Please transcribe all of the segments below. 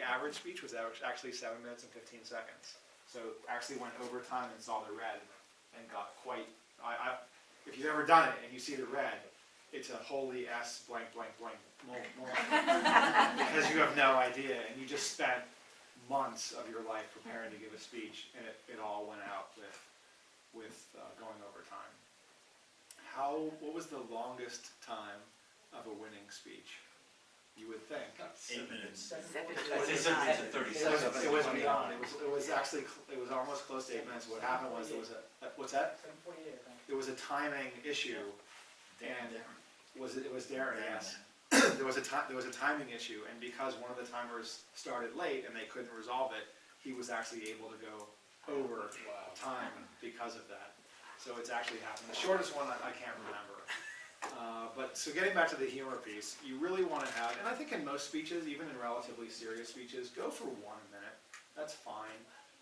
average speech was actually 7 minutes and 15 seconds. So actually went over time and saw the red and got quite, if you've ever done it and you see the red, it's a holy S blank blank blank because you have no idea and you just spent months of your life preparing to give a speech and it all went out with going over time. What was the longest time of a winning speech? You would think. 8 minutes. 7 minutes and 30 seconds. It was beyond. It was actually, it was almost close to 8 minutes. What happened was there was what's that? 7:48, I think. There was a timing issue, and it was Darren, yes. There was a timing issue, and because one of the timers started late and they couldn't resolve it, he was actually able to go over time because of that. So it's actually happened. The shortest one I can't remember. But so getting back to the humor piece, you really want to have, and I think in most speeches, even in relatively serious speeches, go for 1 minute. That's fine.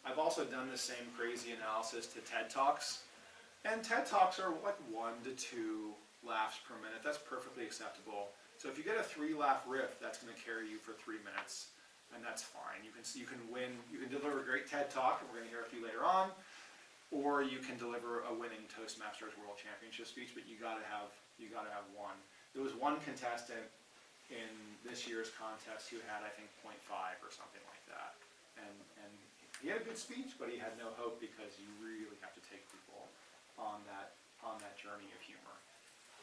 I've also done the same crazy analysis to TED Talks, and TED Talks are like 1 to 2 laughs per minute. That's perfectly acceptable. So if you get a 3-laugh riff, that's going to carry you for 3 minutes, and that's fine. You can win. You can deliver a great TED Talk, and we're going to hear a few later on. Or you can deliver a winning Toastmasters World Championship speech, but you got to have one. There was one contestant in this year's contest who had, I think, 0.5 or something like that, and he had a good speech, but he had no hope because you really have to take people on that journey of humor.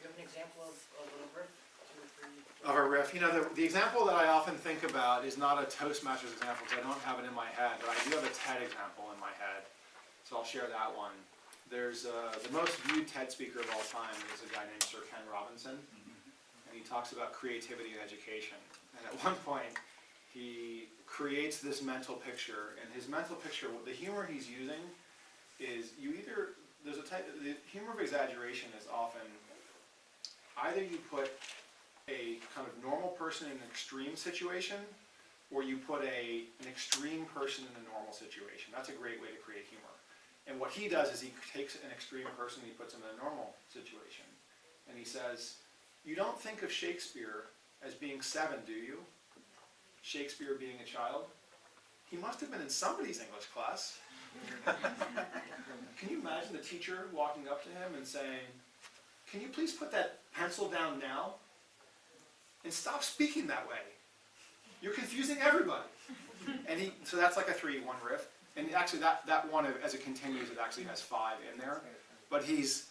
Do you have an example of a riff? 2 or 3? Of a riff, you know, the example that I often think about is not a Toastmasters example because I don't have it in my head, but I do have a TED example in my head. So I'll share that one. There's the most viewed TED speaker of all time is a guy named Sir Ken Robinson, and he talks about creativity and education. And at one point, he creates this mental picture, and his mental picture, the humor he's using is the humor of exaggeration is often either you put a kind of normal person in an extreme situation, or you put an extreme person in a normal situation. That's a great way to create humor. And what he does is he takes an extreme person and he puts him in a normal situation. And he says, you don't think of Shakespeare as being 7, do you? Shakespeare being a child? He must have been in somebody's English class. Can you imagine the teacher walking up to him and saying, can you please put that pencil down now? And stop speaking that way. You're confusing everybody. And so that's like a 3-1 riff. And actually that one, as it continues, it actually has 5 in there. But he's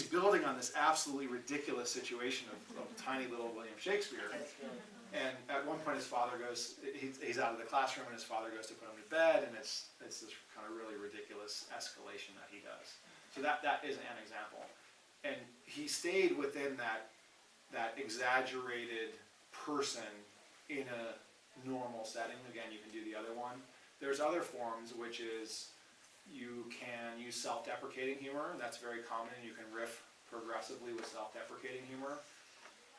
building on this absolutely ridiculous situation of tiny little William Shakespeare. And at one point his father goes, he's out of the classroom and his father goes to put him to bed, and it's this kind of really ridiculous escalation that he does. So that is an example. And he stayed within that exaggerated person in a normal setting. Again, you can do the other one. There's other forms, which is you can use self-deprecating humor. That's very common. You can riff progressively with self-deprecating humor.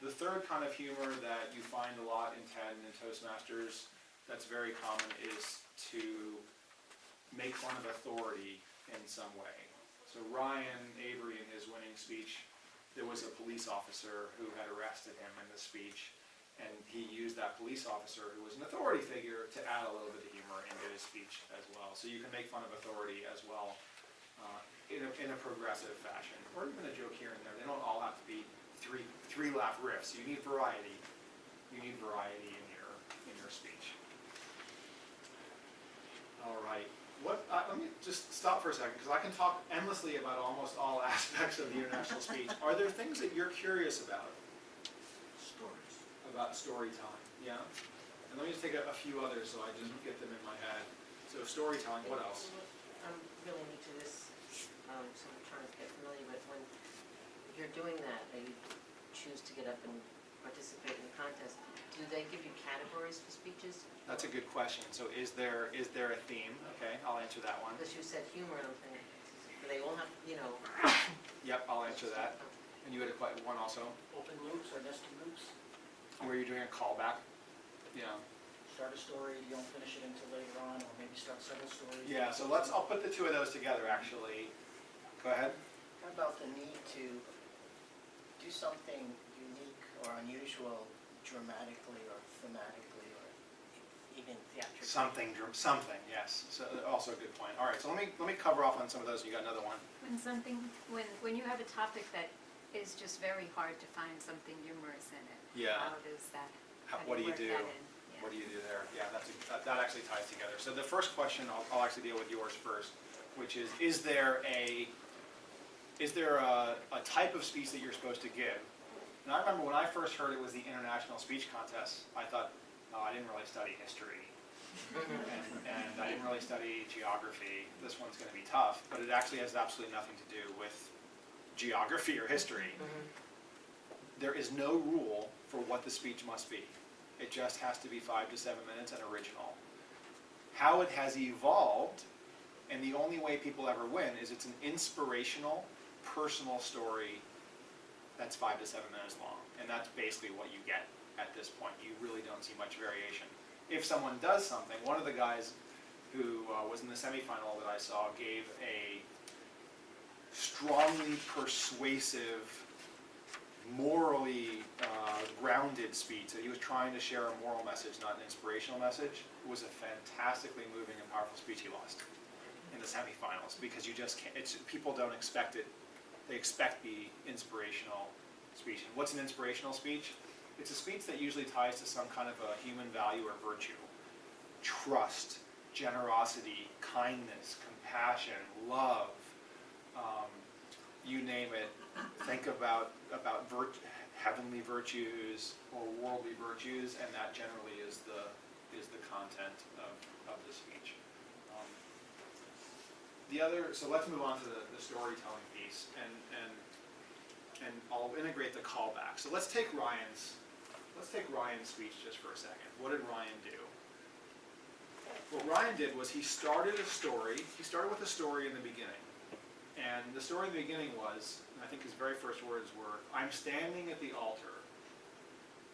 The third kind of humor that you find a lot in TED and in Toastmasters that's very common is to make fun of authority in some way. So Ryan Avery, in his winning speech, there was a police officer who had arrested him in the speech, and he used that police officer, who was an authority figure, to add a little bit of humor into his speech as well. So you can make fun of authority as well in a progressive fashion, or even a joke here and there. They don't all have to be three-laugh riffs. You need variety. You need variety in your speech. All right. Let me just stop for a second, because I can talk endlessly about almost all aspects of the international speech. Are there things that you're curious about? About storytelling, yeah? And let me just take a few others so I just get them in my head. So storytelling, what else? I'm really new to this, so I'm trying to get familiar with when you're doing that, and you choose to get up and participate in the contest. Do they give you categories for speeches? That's a good question. So is there a theme? Okay, I'll answer that one. Because you said humor, and I'm thinking, do they all have, Yep, I'll answer that. And you had one also? Open loops or nested loops? Where you're doing a callback? Yeah. Start a story, you don't finish it until later on, or maybe start several stories. Yeah, so I'll put the two of those together actually. Go ahead. How about the need to do something unique or unusual dramatically or thematically or even theatrically? Something, yes. So also a good point. All right, so let me cover off on some of those. You got another one. When you have a topic that is just very hard to find something humorous in it. Yeah. How does that, how What do you work do? that in? Yeah. What do you do there? Yeah, that actually ties together. So the first question, I'll actually deal with yours first, which is there a type of speech that you're supposed to give? And I remember when I first heard it was the International Speech Contest, I thought, oh, I didn't really study history. and I didn't really study geography. This one's going to be tough, but it actually has absolutely nothing to do with geography or history. There is no rule for what the speech must be. It just has to be 5 to 7 minutes and original. How it has evolved, and the only way people ever win, is it's an inspirational, personal story that's 5 to 7 minutes long. And that's basically what you get at this point. You really don't see much variation. If someone does something, one of the guys who was in the semifinal that I saw gave a strongly persuasive, morally grounded speech. So he was trying to share a moral message, not an inspirational message. It was a fantastically moving and powerful speech. He lost in the semifinals because you just can't, people don't expect it. They expect the inspirational speech. And what's an inspirational speech? It's a speech that usually ties to some kind of a human value or virtue. Trust, generosity, kindness, compassion, love, you name it. Think about heavenly virtues or worldly virtues, and that generally is the content of the speech. So let's move on to the storytelling piece, and I'll integrate the callback. So let's take Ryan's speech just for a second. What did Ryan do? What Ryan did was he started a story. He started with a story in the beginning. And the story in the beginning was, I think his very first words were, I'm standing at the altar.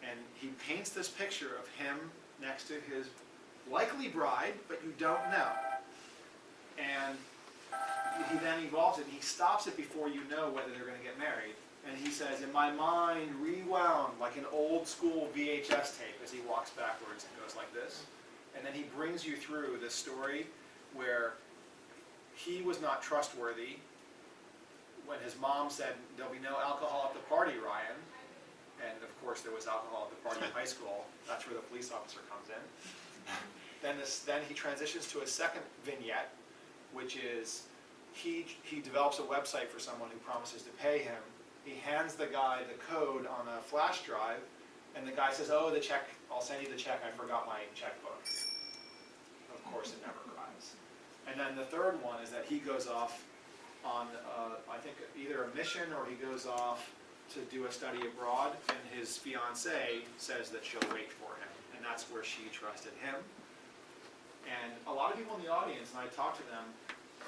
And he paints this picture of him next to his likely bride, but you don't know. And he then evolves it, and he stops it before you know whether they're going to get married. And he says, in my mind, rewound like an old school VHS tape as he walks backwards and goes like this. And then he brings you through this story where he was not trustworthy when his mom said, there'll be no alcohol at the party, Ryan. And of course there was alcohol at the party in high school. That's where the police officer comes in. Then he transitions to a second vignette, which is he develops a website for someone who promises to pay him. He hands the guy the code on a flash drive, and the guy says, oh, the check, I'll send you the check, I forgot my checkbook. Of course it never arrives. And then the third one is that he goes off on, I think, either a mission or he goes off to do a study abroad, and his fiancée says that she'll wait for him, and that's where she trusted him. And a lot of people in the audience, and I talked to them,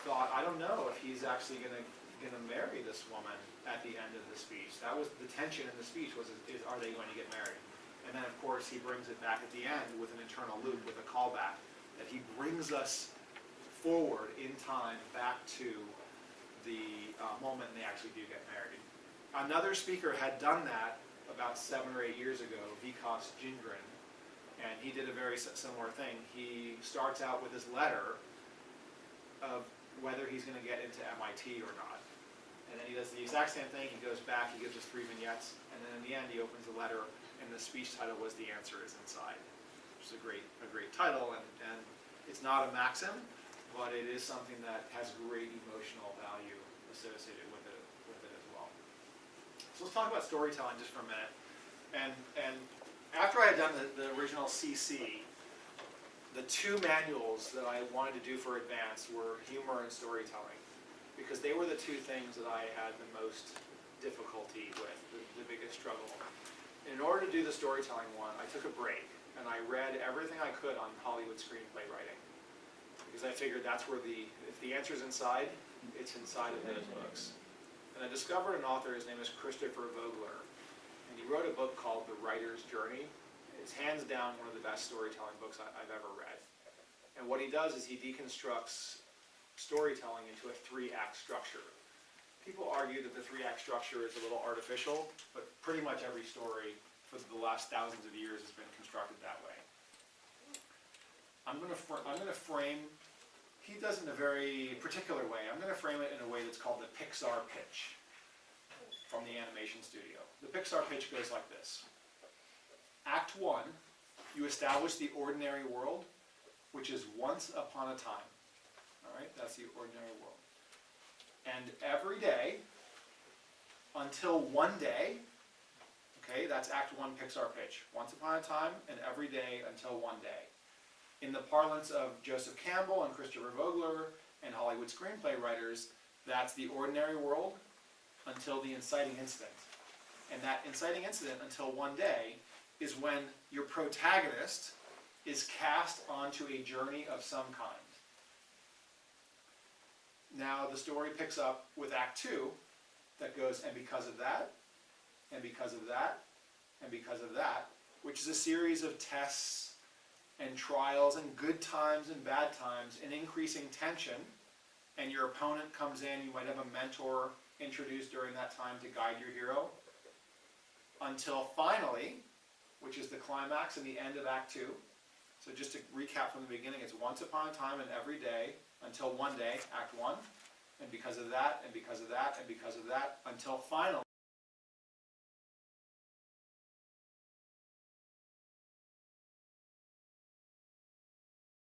thought, I don't know if he's actually going to marry this woman at the end of the speech. That was the tension in the speech, was are they going to get married? And then of course he brings it back at the end with an internal loop, with a callback, that he brings us forward in time back to the moment they actually do get married. Another speaker had done that about 7 or 8 years ago, Vikas Jindran, and he did a very similar thing. He starts out with his letter of whether he's going to get into MIT or not. And then he does the exact same thing. He goes back, he gives us 3 vignettes, and then in the end he opens the letter, and the speech title was The Answer is Inside, which is a great title, and it's not a maxim, but it is something that has great emotional value associated with it as well. So let's talk about storytelling just for a minute. And after I had done the original CC, the 2 manuals that I wanted to do for advanced were humor and storytelling, because they were the 2 things that I had the most difficulty with, the biggest struggle. In order to do the storytelling one, I took a break, and I read everything I could on Hollywood screenplay writing, because I figured that's where if the answer's inside, it's inside of those books. And I discovered an author, his name is Christopher Vogler, and he wrote a book called The Writer's Journey. It's hands down one of the best storytelling books I've ever read. And what he does is he deconstructs storytelling into a 3-act structure. People argue that the 3-act structure is a little artificial, but pretty much every story for the last thousands of years has been constructed that way. I'm I'm gonna frame, he does it in a very particular way. I'm gonna frame it in a way that's called the Pixar Pitch from the animation studio. The Pixar Pitch goes like this. Act 1, you establish the ordinary world, which is once upon a time. All right, that's the ordinary world. And every day, until one day, okay, that's Act 1 Pixar Pitch. Once upon a time and every day until one day. In the parlance of Joseph Campbell and Christopher Vogler and Hollywood screenplay writers, that's the ordinary world until the inciting incident. And that inciting incident until one day is when your protagonist is cast onto a journey of some kind. Now the story picks up with Act 2 that goes, and because of that, and because of that, and because of that, which is a series of tests and trials and good times and bad times and increasing tension, and your opponent comes in, you might have a mentor introduced during that time to guide your hero, until finally, which is the climax and the end of Act 2. So just to recap from the beginning, it's once upon a time and every day, until one day, Act 1, and because of that, and because of that, and because of that, until finally,